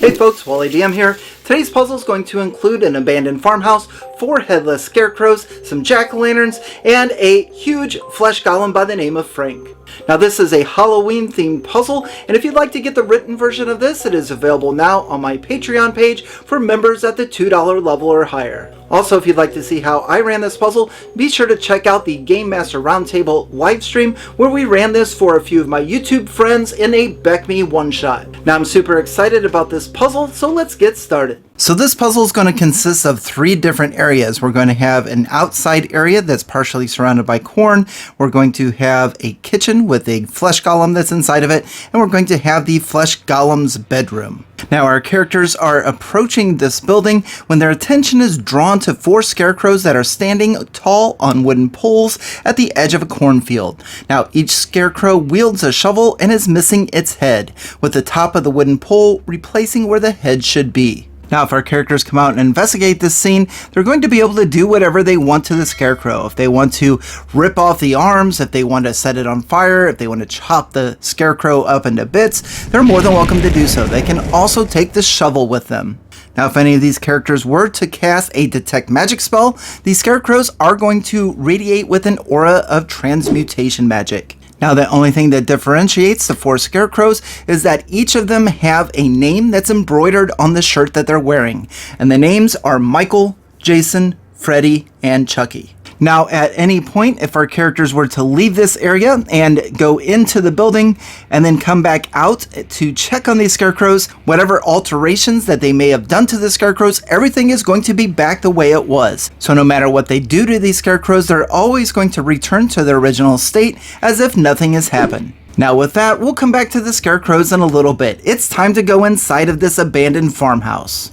Hey folks, Wally DM here. Today's puzzle is going to include an abandoned farmhouse, 4 headless scarecrows, some jack-o'-lanterns, and a huge flesh golem by the name of Frank. Now this is a Halloween themed puzzle, and if you'd like to get the written version of this, it is available now on my Patreon page for members at the $2 level or higher. Also, if you'd like to see how I ran this puzzle, be sure to check out the Game Master Roundtable live stream where we ran this for a few of my YouTube friends in a Beck Me one-shot. Now I'm super excited about this puzzle, so let's get started. So this puzzle is going to consist of 3 different areas. We're going to have an outside area that's partially surrounded by corn. We're going to have a kitchen with a flesh golem that's inside of it, and we're going to have the flesh golem's bedroom. Now our characters are approaching this building when their attention is drawn to 4 scarecrows that are standing tall on wooden poles at the edge of a cornfield. Now each scarecrow wields a shovel and is missing its head, with the top of the wooden pole replacing where the head should be. Now, if our characters come out and investigate this scene, they're going to be able to do whatever they want to the scarecrow. If they want to rip off the arms, if they want to set it on fire, if they want to chop the scarecrow up into bits, they're more than welcome to do so. They can also take the shovel with them. Now, if any of these characters were to cast a detect magic spell, these scarecrows are going to radiate with an aura of transmutation magic. Now, the only thing that differentiates the 4 scarecrows is that each of them have a name that's embroidered on the shirt that they're wearing. And the names are Michael, Jason, Freddy, and Chucky. Now, at any point, if our characters were to leave this area and go into the building and then come back out to check on these scarecrows, whatever alterations that they may have done to the scarecrows, everything is going to be back the way it was. So no matter what they do to these scarecrows, they're always going to return to their original state as if nothing has happened. Now with that, we'll come back to the scarecrows in a little bit. It's time to go inside of this abandoned farmhouse.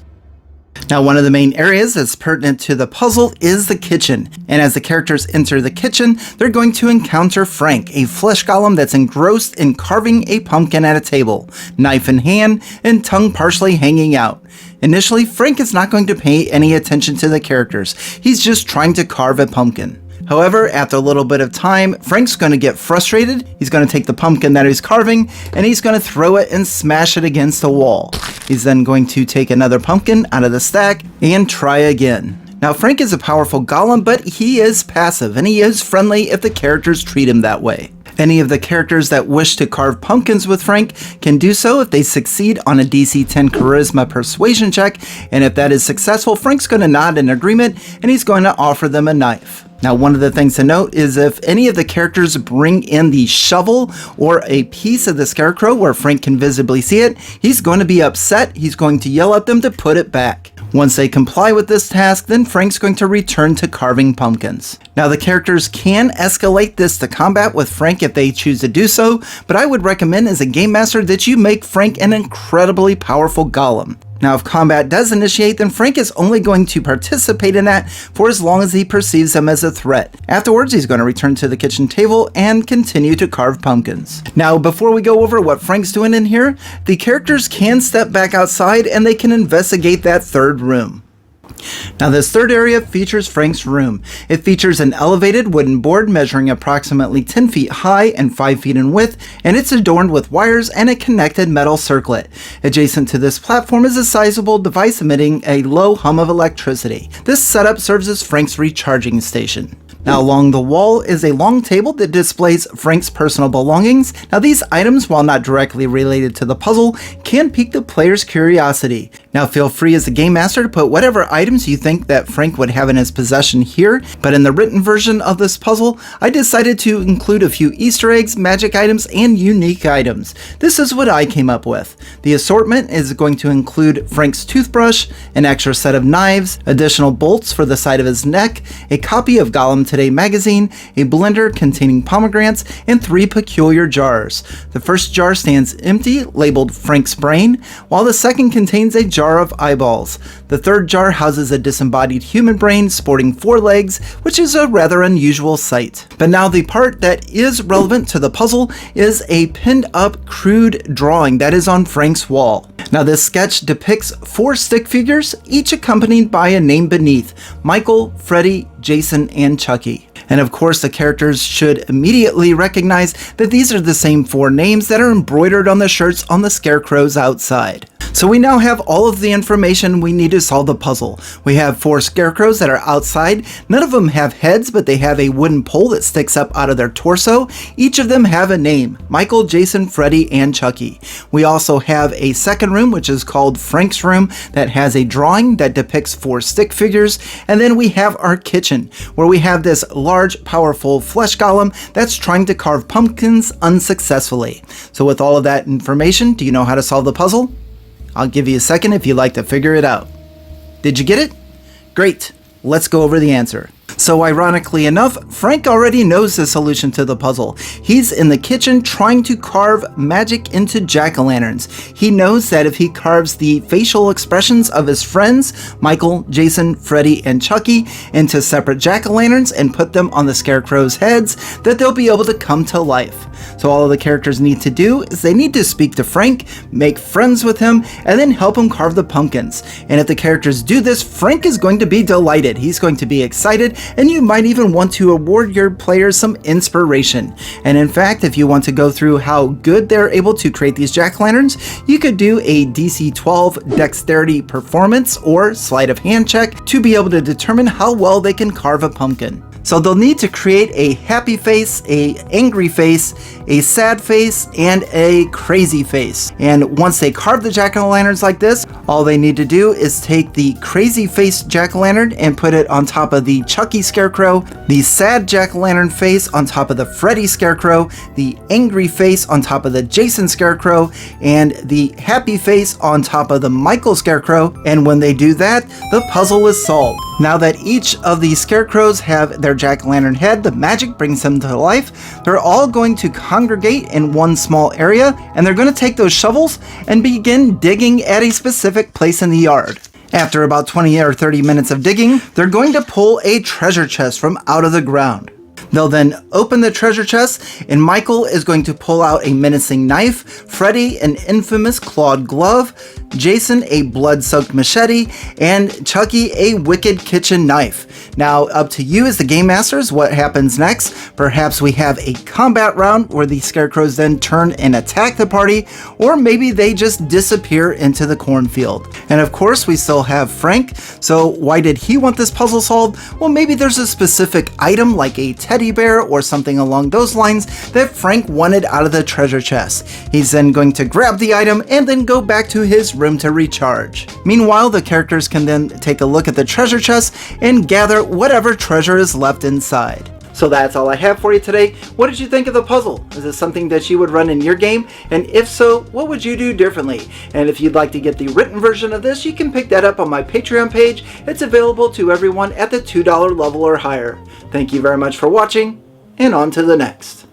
Now, one of the main areas that's pertinent to the puzzle is the kitchen. And as the characters enter the kitchen, they're going to encounter Frank, a flesh golem that's engrossed in carving a pumpkin at a table, knife in hand and tongue partially hanging out. Initially, Frank is not going to pay any attention to the characters. He's just trying to carve a pumpkin. However, after a little bit of time, Frank's going to get frustrated. He's going to take the pumpkin that he's carving and he's going to throw it and smash it against a wall. He's then going to take another pumpkin out of the stack and try again. Now, Frank is a powerful golem, but he is passive and he is friendly if the characters treat him that way. Any of the characters that wish to carve pumpkins with Frank can do so if they succeed on a DC 10 Charisma Persuasion check, and if that is successful, Frank's going to nod in agreement and he's going to offer them a knife. Now, one of the things to note is if any of the characters bring in the shovel or a piece of the scarecrow where Frank can visibly see it, he's going to be upset. He's going to yell at them to put it back. Once they comply with this task, then Frank's going to return to carving pumpkins. Now, the characters can escalate this to combat with Frank if they choose to do so, but I would recommend as a game master that you make Frank an incredibly powerful golem. Now, if combat does initiate, then Frank is only going to participate in that for as long as he perceives them as a threat. Afterwards, he's going to return to the kitchen table and continue to carve pumpkins. Now, before we go over what Frank's doing in here, the characters can step back outside and they can investigate that 3rd room. Now, this 3rd area features Frank's room. It features an elevated wooden board measuring approximately 10 feet high and 5 feet in width, and it's adorned with wires and a connected metal circlet. Adjacent to this platform is a sizable device emitting a low hum of electricity. This setup serves as Frank's recharging station. Now, along the wall is a long table that displays Frank's personal belongings. Now, these items, while not directly related to the puzzle, can pique the player's curiosity. Now, feel free as a game master to put whatever items you think that Frank would have in his possession here, but in the written version of this puzzle, I decided to include a few Easter eggs, magic items, and unique items. This is what I came up with. The assortment is going to include Frank's toothbrush, an extra set of knives, additional bolts for the side of his neck, a copy of Golem Today magazine, a blender containing pomegranates, and 3 peculiar jars. The first jar stands empty, labeled Frank's brain, while the second contains a jar of eyeballs. The 3rd jar houses a disembodied human brain sporting 4 legs, which is a rather unusual sight. But now the part that is relevant to the puzzle is a pinned up crude drawing that is on Frank's wall. Now, this sketch depicts 4 stick figures, each accompanied by a name beneath: Michael, Freddy, Jason, and Chucky. And of course, the characters should immediately recognize that these are the same 4 names that are embroidered on the shirts on the scarecrows outside. So we now have all of the information we need to solve the puzzle. We have 4 scarecrows that are outside. None of them have heads, but they have a wooden pole that sticks up out of their torso. Each of them have a name: Michael, Jason, Freddy, and Chucky. We also have a second room, which is called Frank's room, that has a drawing that depicts 4 stick figures. And then we have our kitchen, where we have this large, powerful flesh golem that's trying to carve pumpkins unsuccessfully. So with all of that information, do you know how to solve the puzzle? I'll give you a second if you'd like to figure it out. Did you get it? Great. Let's go over the answer. So ironically enough, Frank already knows the solution to the puzzle. He's in the kitchen trying to carve magic into jack-o'-lanterns. He knows that if he carves the facial expressions of his friends, Michael, Jason, Freddy, and Chucky, into separate jack-o'-lanterns and put them on the scarecrows' heads, that they'll be able to come to life. So all of the characters need to do is they need to speak to Frank, make friends with him, and then help him carve the pumpkins. And if the characters do this, Frank is going to be delighted. He's going to be excited, and you might even want to award your players some inspiration. And in fact, if you want to go through how good they're able to create these jack-o'-lanterns, you could do a DC 12 dexterity performance or sleight of hand check to be able to determine how well they can carve a pumpkin. So they'll need to create a happy face, a angry face, a sad face, and a crazy face. And once they carve the jack-o'-lanterns like this, all they need to do is take the crazy face jack-o'-lantern and put it on top of the Chucky scarecrow, the sad jack-o'-lantern face on top of the Freddy scarecrow, the angry face on top of the Jason scarecrow, and the happy face on top of the Michael scarecrow. And when they do that, the puzzle is solved. Now that each of these scarecrows have their jack-o'-lantern head, the magic brings them to life. They're all going to congregate in one small area, and they're going to take those shovels and begin digging at a specific place in the yard. After about 20 or 30 minutes of digging, they're going to pull a treasure chest from out of the ground. They'll then open the treasure chest, and Michael is going to pull out a menacing knife, Freddy an infamous clawed glove, Jason a blood-soaked machete, and Chucky a wicked kitchen knife. Now, up to you as the game masters what happens next. Perhaps we have a combat round where the scarecrows then turn and attack the party, or maybe they just disappear into the cornfield. And of course, we still have Frank. So why did he want this puzzle solved? Well, maybe there's a specific item like a teddy bear or something along those lines that Frank wanted out of the treasure chest. He's then going to grab the item and then go back to his room to recharge. Meanwhile, the characters can then take a look at the treasure chest and gather whatever treasure is left inside. So that's all I have for you today. What did you think of the puzzle? Is this something that you would run in your game? And if so, what would you do differently? And if you'd like to get the written version of this, you can pick that up on my Patreon page. It's available to everyone at the $2 level or higher. Thank you very much for watching, and on to the next.